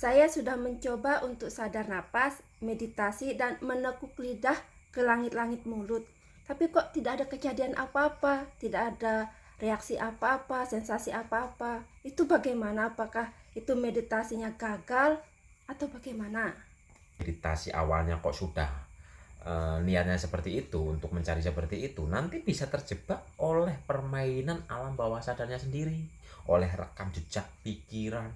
Saya sudah mencoba untuk sadar napas, meditasi, dan menekuk lidah ke langit-langit mulut. Tapi kok tidak ada kejadian apa-apa, tidak ada reaksi apa-apa, sensasi apa-apa. Itu bagaimana? Apakah itu meditasinya gagal atau bagaimana? Meditasi awalnya kok sudah niatnya seperti itu untuk mencari seperti itu, nanti bisa terjebak oleh permainan alam bawah sadarnya sendiri, oleh rekam jejak pikiran.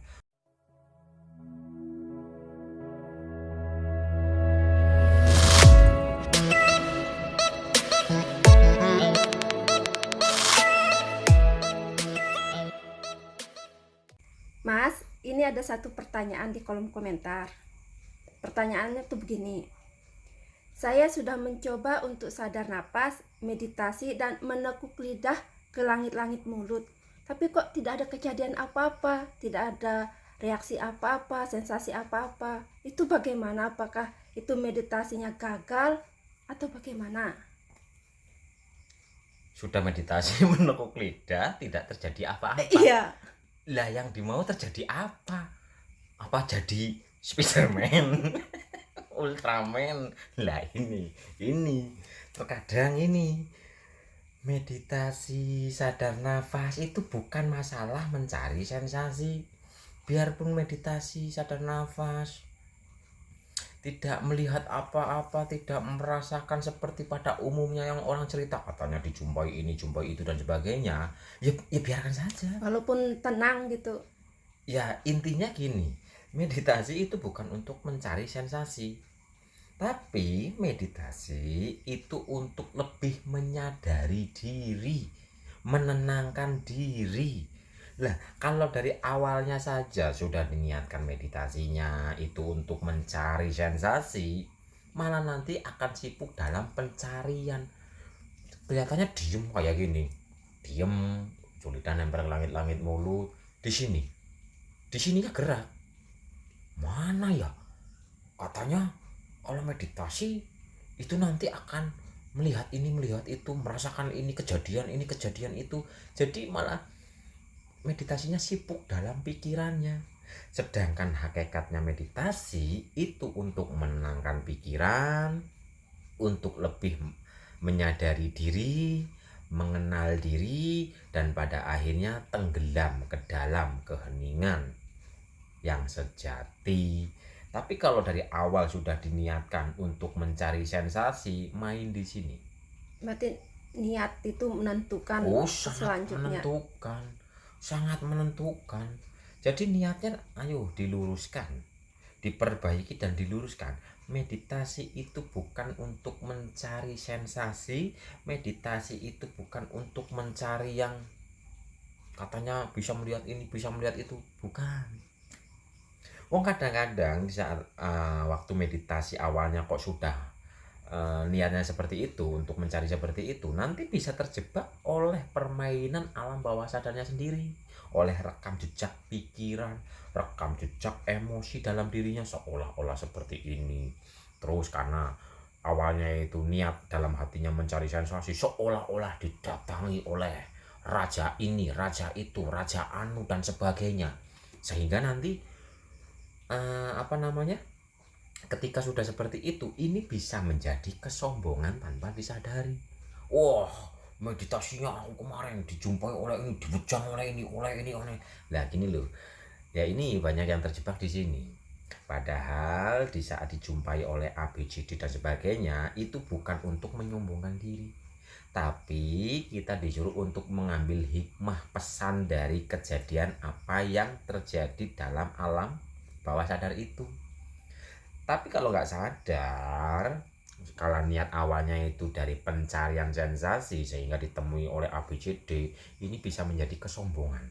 Mas, ini ada satu pertanyaan di kolom komentar. Pertanyaannya tuh begini. Saya sudah mencoba untuk sadar napas, meditasi, dan menekuk lidah ke langit-langit mulut. Tapi kok tidak ada kejadian apa-apa, tidak ada reaksi apa-apa, sensasi apa-apa. Itu bagaimana? Apakah itu meditasinya gagal atau bagaimana? Sudah meditasi menekuk lidah, tidak terjadi apa-apa. Iya. Lah yang dimau terjadi apa? Apa jadi Spiderman? Ultraman? Lah ini terkadang ini meditasi sadar nafas itu bukan masalah mencari sensasi. Biarpun meditasi sadar nafas tidak melihat apa-apa, tidak merasakan seperti pada umumnya yang orang cerita, katanya dijumpai ini, jumpai itu dan sebagainya, ya biarkan saja. Walaupun tenang gitu. Ya intinya gini, meditasi itu bukan untuk mencari sensasi, tapi meditasi itu untuk lebih menyadari diri, menenangkan diri. Lah, kalau dari awalnya saja sudah diniatkan meditasinya itu untuk mencari sensasi, malah nanti akan sibuk dalam pencarian. Kelihatannya diem kayak gini, diem, julitan nempel langit-langit mulut. Di sininya gerak. Mana ya? Katanya kalau meditasi itu nanti akan melihat ini, melihat itu, merasakan ini kejadian itu. Jadi malah meditasinya sibuk dalam pikirannya. Sedangkan hakikatnya meditasi itu untuk menenangkan pikiran, untuk lebih menyadari diri, mengenal diri, dan pada akhirnya tenggelam ke dalam keheningan yang sejati. Tapi kalau dari awal sudah diniatkan untuk mencari sensasi, main di sini. Berarti niat itu menentukan Oh, sangat selanjutnya. menentukan. Sangat menentukan. Jadi niatnya ayo diluruskan, diperbaiki dan diluruskan. Meditasi itu bukan untuk mencari sensasi, meditasi itu bukan untuk mencari yang katanya bisa melihat ini, bisa melihat itu, bukan. Wong kadang-kadang di saat waktu meditasi awalnya kok sudah niatnya seperti itu untuk mencari seperti itu, nanti bisa terjebak oleh permainan alam bawah sadarnya sendiri, oleh rekam jejak pikiran, rekam jejak emosi dalam dirinya seolah-olah seperti ini. Terus karena awalnya itu niat dalam hatinya mencari sensasi, seolah-olah didatangi oleh raja ini, raja itu, raja anu dan sebagainya, sehingga nanti apa namanya, ketika sudah seperti itu, ini bisa menjadi kesombongan tanpa disadari. Wah, meditasinya aku kemarin dijumpai oleh ini, dibujang oleh ini, oleh. Lah gini loh. Ya ini banyak yang terjebak di sini. Padahal di saat dijumpai oleh A, B, C, D dan sebagainya, itu bukan untuk menyombongkan diri. Tapi kita disuruh untuk mengambil hikmah pesan dari kejadian apa yang terjadi dalam alam bawah sadar itu. Tapi kalau nggak sadar, kalau niat awalnya itu dari pencarian sensasi sehingga ditemui oleh ABCD, ini bisa menjadi kesombongan.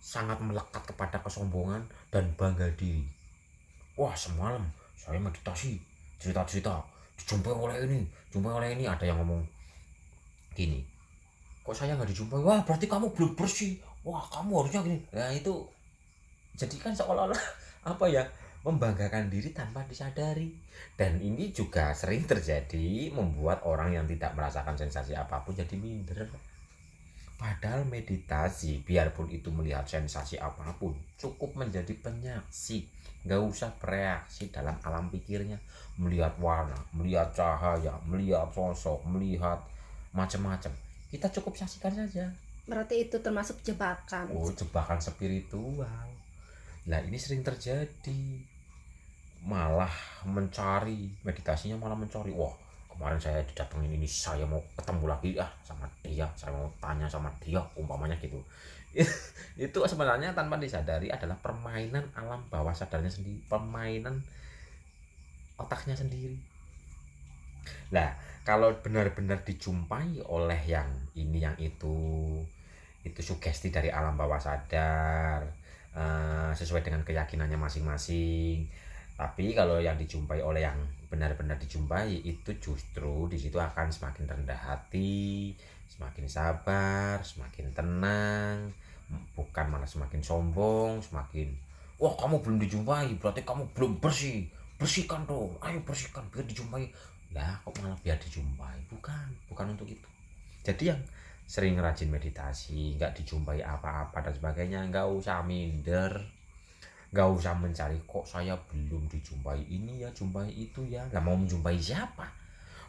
Sangat melekat kepada kesombongan dan bangga diri. Wah, semalam saya meditasi, cerita-cerita, dijumpai oleh ini, jumpai oleh ini. Ada yang ngomong gini, kok saya nggak dijumpai? Wah, berarti kamu belum bersih. Wah, kamu harusnya gini. Nah itu jadi kan seolah-olah apa ya, membanggakan diri tanpa disadari. Dan ini juga sering terjadi membuat orang yang tidak merasakan sensasi apapun jadi minder. Padahal meditasi, biarpun itu melihat sensasi apapun, cukup menjadi penyaksi. Nggak usah bereaksi dalam alam pikirnya. Melihat warna, melihat cahaya, melihat sosok, melihat macam-macam. Kita cukup saksikan saja. Berarti itu termasuk jebakan. Oh, jebakan spiritual. Nah, ini sering terjadi. Malah mencari, meditasinya malah mencari. Wah, kemarin saya didatengin ini, saya mau ketemu lagi sama dia, saya mau tanya sama dia, umpamanya gitu. Itu sebenarnya tanpa disadari adalah permainan alam bawah sadarnya sendiri, permainan otaknya sendiri. Nah, kalau benar-benar dijumpai oleh yang ini yang itu sugesti dari alam bawah sadar, sesuai dengan keyakinannya masing-masing. Tapi kalau yang dijumpai oleh yang benar-benar dijumpai, itu justru di situ akan semakin rendah hati, semakin sabar, semakin tenang, bukan malah semakin sombong, semakin wah kamu belum dijumpai berarti kamu belum bersih, bersihkan dong, ayo bersihkan biar dijumpai. Lah kok malah biar dijumpai, bukan untuk itu. Jadi yang sering rajin meditasi nggak dijumpai apa-apa dan sebagainya, nggak usah minder, nggak usah mencari kok saya belum dijumpai ini ya, jumpai itu ya. Lah mau menjumpai siapa?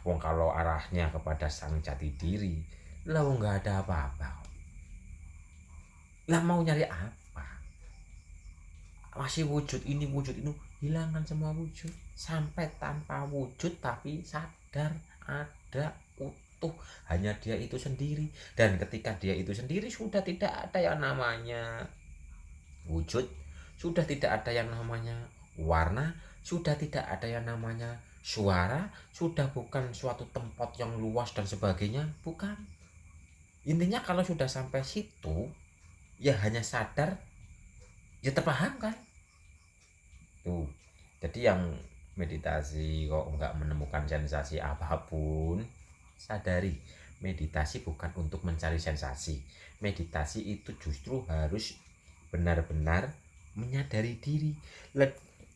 Wong kalau arahnya kepada sang jati diri, lah nggak ada apa-apa. Lah mau nyari apa? Masih wujud ini wujud itu, hilangkan semua wujud sampai tanpa wujud tapi sadar ada utuh, hanya dia itu sendiri. Dan ketika dia itu sendiri sudah tidak ada yang namanya wujud, sudah tidak ada yang namanya warna, sudah tidak ada yang namanya suara, sudah bukan suatu tempat yang luas dan sebagainya, bukan. Intinya kalau sudah sampai situ ya hanya sadar, ya terpahamkan tuh. Jadi yang meditasi kok nggak menemukan sensasi apapun, sadari meditasi bukan untuk mencari sensasi. Meditasi itu justru harus benar-benar menyadari diri.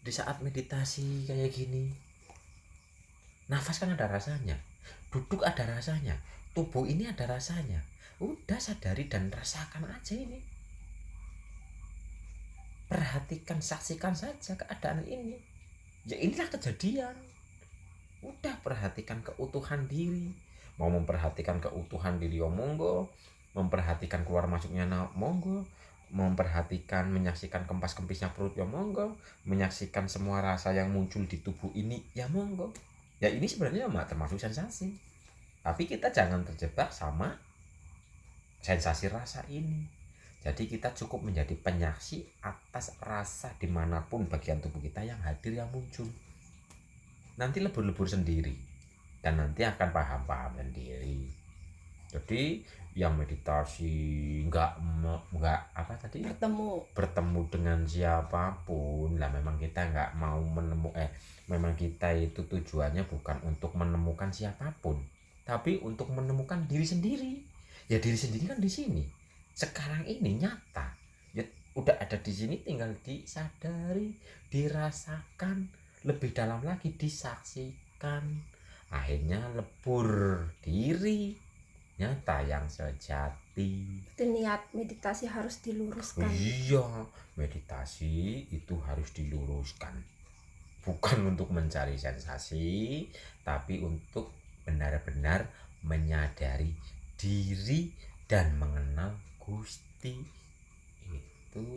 Di saat meditasi kayak gini, nafas kan ada rasanya, duduk ada rasanya, tubuh ini ada rasanya. Udah sadari dan rasakan aja ini. Perhatikan, saksikan saja keadaan ini. Ya inilah kejadian. Udah perhatikan keutuhan diri. Mau memperhatikan keutuhan diri ya monggo, memperhatikan keluar masuknya monggo, memperhatikan menyaksikan kempas kempisnya perut ya monggo, menyaksikan semua rasa yang muncul di tubuh ini ya monggo. Ya ini sebenarnya termasuk sensasi. Tapi kita jangan terjebak sama sensasi rasa ini. Jadi kita cukup menjadi penyaksi atas rasa dimanapun bagian tubuh kita yang hadir, yang muncul. Nanti lebur-lebur sendiri dan nanti akan paham-paham sendiri. Jadi yang meditasi nggak apa tadi, bertemu dengan siapapun lah, memang kita nggak mau memang kita itu tujuannya bukan untuk menemukan siapapun, tapi untuk menemukan diri sendiri. Ya diri sendiri kan di sini sekarang ini nyata, ya udah ada di sini, tinggal disadari, dirasakan, lebih dalam lagi disaksikan, akhirnya lebur diri nyata yang sejati. Itu niat meditasi harus diluruskan. Iya, meditasi itu harus diluruskan, bukan untuk mencari sensasi, tapi untuk benar-benar menyadari diri dan mengenal Gusti itu.